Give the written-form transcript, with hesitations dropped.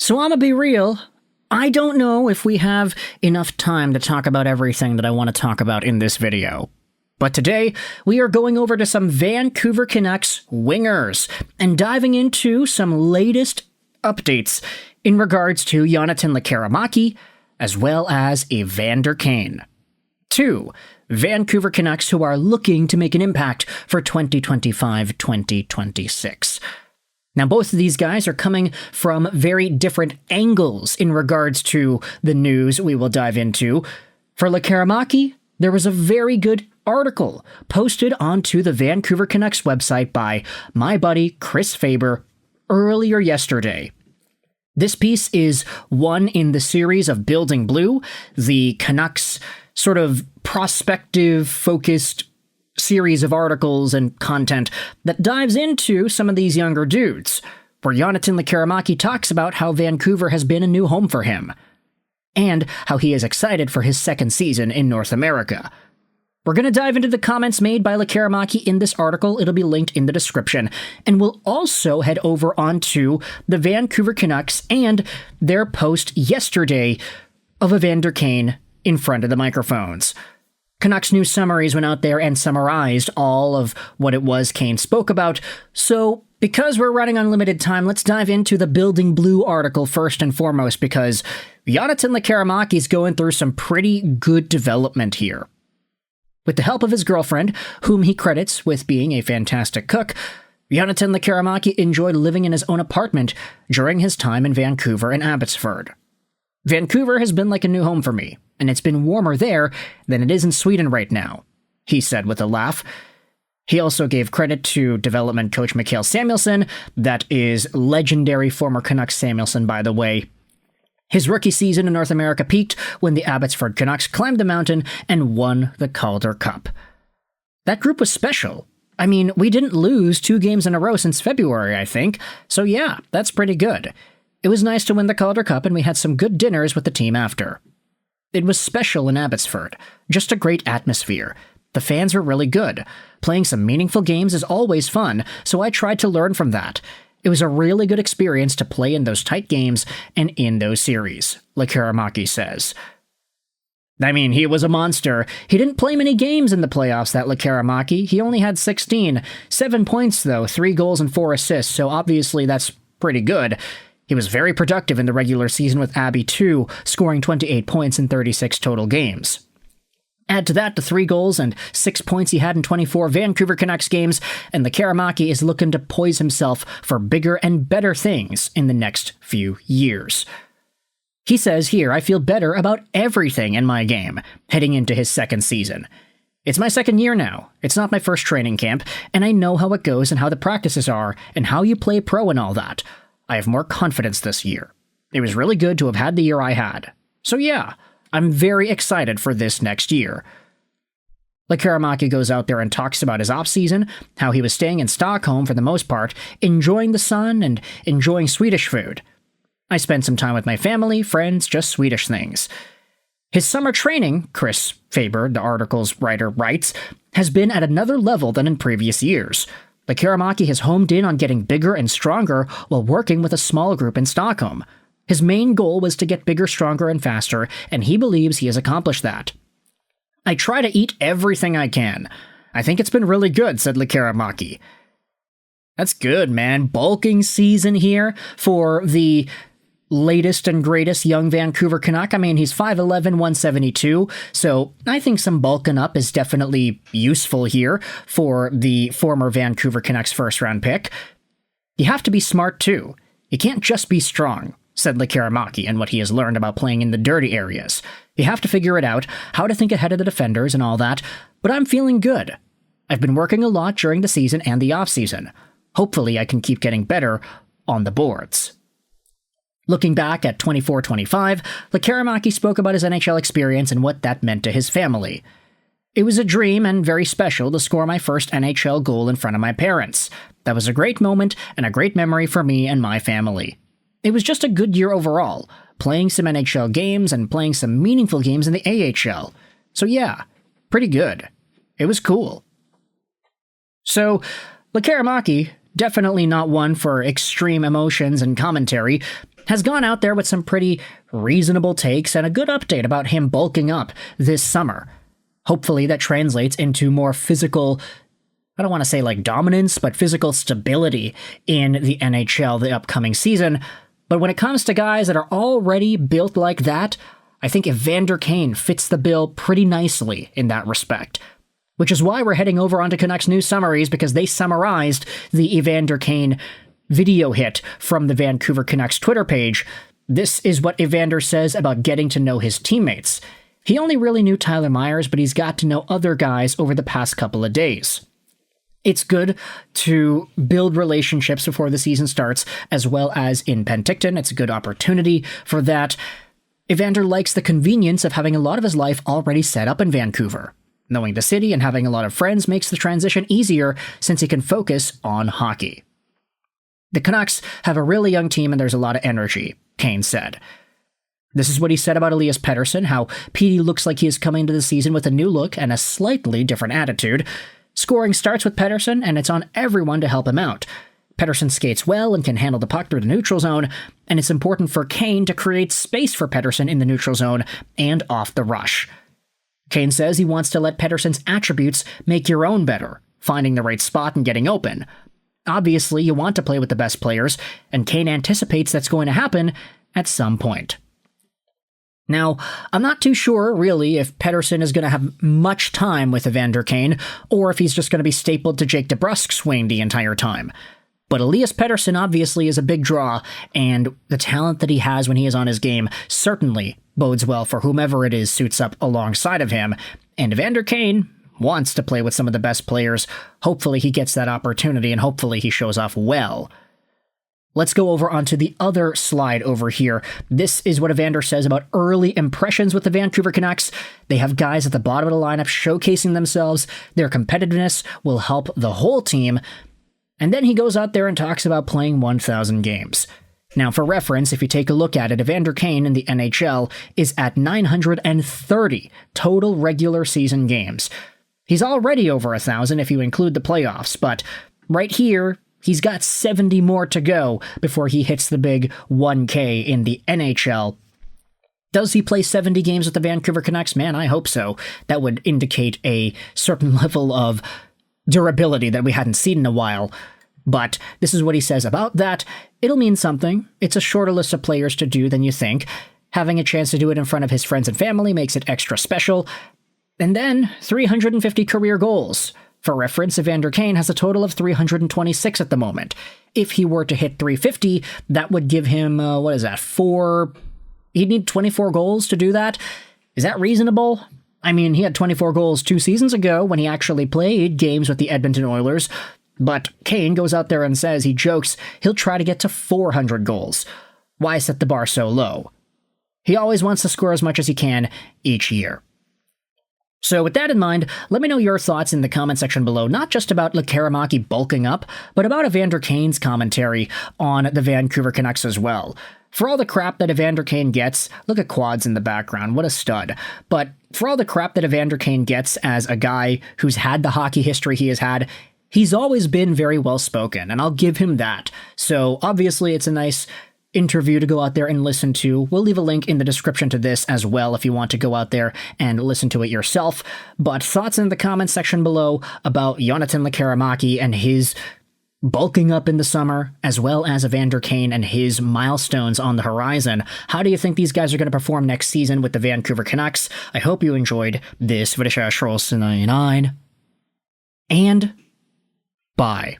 So I'ma be real, I don't know if we have enough time to talk about everything that I want to talk about in this video. But today, we are going over to some Vancouver Canucks wingers and diving into some latest updates in regards to Yonathan Laramaki, as well as Evander Kane. Two Vancouver Canucks who are looking to make an impact for 2025-2026. Now, both of these guys are coming from very different angles in regards to the news we will dive into. For Lekkerimaki, there was a very good article posted onto the Vancouver Canucks website by my buddy Chris Faber earlier yesterday. This piece is one in the series of Building Blue, the Canucks sort of prospective-focused series of articles and content that dives into some of these younger dudes, where Yonathan Laramaki talks about how Vancouver has been a new home for him, and how he is excited for his second season in North America. We're going to dive into the comments made by Lekkerimaki in this article. It'll be linked in the description. And we'll also head over onto the Vancouver Canucks and their post yesterday of Evander Kane in front of the microphones. Canucks News Summaries went out there and summarized all of what it was Kane spoke about. So, because we're running on limited time, let's dive into the Building Blue article first and foremost, because Yonathan Laramaki is going through some pretty good development here. With the help of his girlfriend, whom he credits with being a fantastic cook, Yonathan Laramaki enjoyed living in his own apartment during his time in Vancouver and Abbotsford. Vancouver has been like a new home for me, and it's been warmer there than it is in Sweden right now, he said with a laugh. He also gave credit to development coach Mikael Samuelsson, that is legendary former Canucks Samuelsson, by the way. His rookie season in North America peaked when the Abbotsford Canucks climbed the mountain and won the Calder Cup. That group was special. I mean, we didn't lose 2 games in a row since February, I think, so yeah, that's pretty good. It was nice to win the Calder Cup, and we had some good dinners with the team after. It was special in Abbotsford, just a great atmosphere. The fans were really good. Playing some meaningful games is always fun, so I tried to learn from that. It was a really good experience to play in those tight games and in those series, Lekkerimaki says. I mean, he was a monster. He didn't play many games in the playoffs, that Lekkerimaki. He only had 16. 7 points, though, 3 goals and 4 assists, so obviously that's pretty good. He was very productive in the regular season with Abby too, scoring 28 points in 36 total games. Add to that the 3 goals and 6 points he had in 24 Vancouver Canucks games, and Lekkerimaki is looking to poise himself for bigger and better things in the next few years. He says here, I feel better about everything in my game, heading into his second season. It's my second year now. It's not my first training camp, and I know how it goes and how the practices are, and how you play pro and all that. I have more confidence this year. It was really good to have had the year I had. So yeah, I'm very excited for this next year. Lekkerimaki goes out there and talks about his off-season, how he was staying in Stockholm for the most part, enjoying the sun and enjoying Swedish food. I spent some time with my family, friends, just Swedish things. His summer training, Chris Faber, the article's writer, writes, has been at another level than in previous years. Lekkerimaki has homed in on getting bigger and stronger while working with a small group in Stockholm. His main goal was to get bigger, stronger, and faster, and he believes he has accomplished that. I try to eat everything I can. I think it's been really good, said Lekkerimaki. That's good, man. Bulking season here for the latest and greatest young Vancouver Canuck. I mean, he's 5'11", 172, so I think some bulking up is definitely useful here for the former Vancouver Canucks first-round pick. You have to be smart, too. You can't just be strong, said Lekkerimaki, and what he has learned about playing in the dirty areas. You have to figure it out, how to think ahead of the defenders and all that, but I'm feeling good. I've been working a lot during the season and the off-season. Hopefully I can keep getting better on the boards. Looking back at 24-25, Lekkerimaki spoke about his NHL experience and what that meant to his family. It was a dream and very special to score my first NHL goal in front of my parents. That was a great moment and a great memory for me and my family. It was just a good year overall, playing some NHL games and playing some meaningful games in the AHL. So yeah, pretty good. It was cool. So, Lekkerimaki, definitely not one for extreme emotions and commentary, has gone out there with some pretty reasonable takes and a good update about him bulking up this summer. Hopefully that translates into more physical, I don't want to say like dominance, but physical stability in the NHL the upcoming season. But when it comes to guys that are already built like that, I think Evander Kane fits the bill pretty nicely in that respect. Which is why we're heading over onto Canucks News Summaries, because they summarized the Evander Kane video hit from the Vancouver Canucks Twitter page. This is what Evander says about getting to know his teammates. He only really knew Tyler Myers, but he's got to know other guys over the past couple of days. It's good to build relationships before the season starts, as well as in Penticton. It's a good opportunity for that. Evander likes the convenience of having a lot of his life already set up in Vancouver. Knowing the city and having a lot of friends makes the transition easier since he can focus on hockey. The Canucks have a really young team and there's a lot of energy, Kane said. This is what he said about Elias Pettersson, how Petey looks like he is coming to the season with a new look and a slightly different attitude. Scoring starts with Pettersson, and it's on everyone to help him out. Pettersson skates well and can handle the puck through the neutral zone, and it's important for Kane to create space for Pettersson in the neutral zone and off the rush. Kane says he wants to let Pettersson's attributes make your own better, finding the right spot and getting open. Obviously, you want to play with the best players, and Kane anticipates that's going to happen at some point. Now, I'm not too sure, really, if Pettersson is going to have much time with Evander Kane, or if he's just going to be stapled to Jake DeBrusk's wing the entire time. But Elias Pettersson obviously is a big draw, and the talent that he has when he is on his game certainly bodes well for whomever it is suits up alongside of him, and Evander Kane wants to play with some of the best players. Hopefully he gets that opportunity, and hopefully he shows off well. Let's go over onto the other slide over here. This is what Evander says about early impressions with the Vancouver Canucks. They have guys at the bottom of the lineup showcasing themselves. Their competitiveness will help the whole team. And then he goes out there and talks about playing 1,000 games. Now, for reference, if you take a look at it, Evander Kane in the NHL is at 930 total regular season games. He's already over 1,000 if you include the playoffs, but right here, he's got 70 more to go before he hits the big 1K in the NHL. Does he play 70 games with the Vancouver Canucks? Man, I hope so. That would indicate a certain level of durability that we hadn't seen in a while. But this is what he says about that. It'll mean something. It's a shorter list of players to do than you think. Having a chance to do it in front of his friends and family makes it extra special. And then 350 career goals. For reference, Evander Kane has a total of 326 at the moment. If he were to hit 350, that would give him, he'd need 24 goals to do that? Is that reasonable? I mean, he had 24 goals 2 seasons ago when he actually played games with the Edmonton Oilers, but Kane goes out there and says, he jokes, he'll try to get to 400 goals. Why set the bar so low? He always wants to score as much as he can each year. So with that in mind, let me know your thoughts in the comment section below, not just about Lekkerimaki bulking up, but about Evander Kane's commentary on the Vancouver Canucks as well. For all the crap that Evander Kane gets, look at Quads in the background, what a stud. But for all the crap that Evander Kane gets as a guy who's had the hockey history he has had, he's always been very well spoken, and I'll give him that. So obviously it's a nice interview to go out there and listen to. We'll leave a link in the description to this as well if you want to go out there and listen to it yourself. But thoughts in the comments section below about Yonathan Laramaki and his bulking up in the summer, as well as Evander Kane and his milestones on the horizon. How do you think these guys are going to perform next season with the Vancouver Canucks? I hope you enjoyed this video. And bye.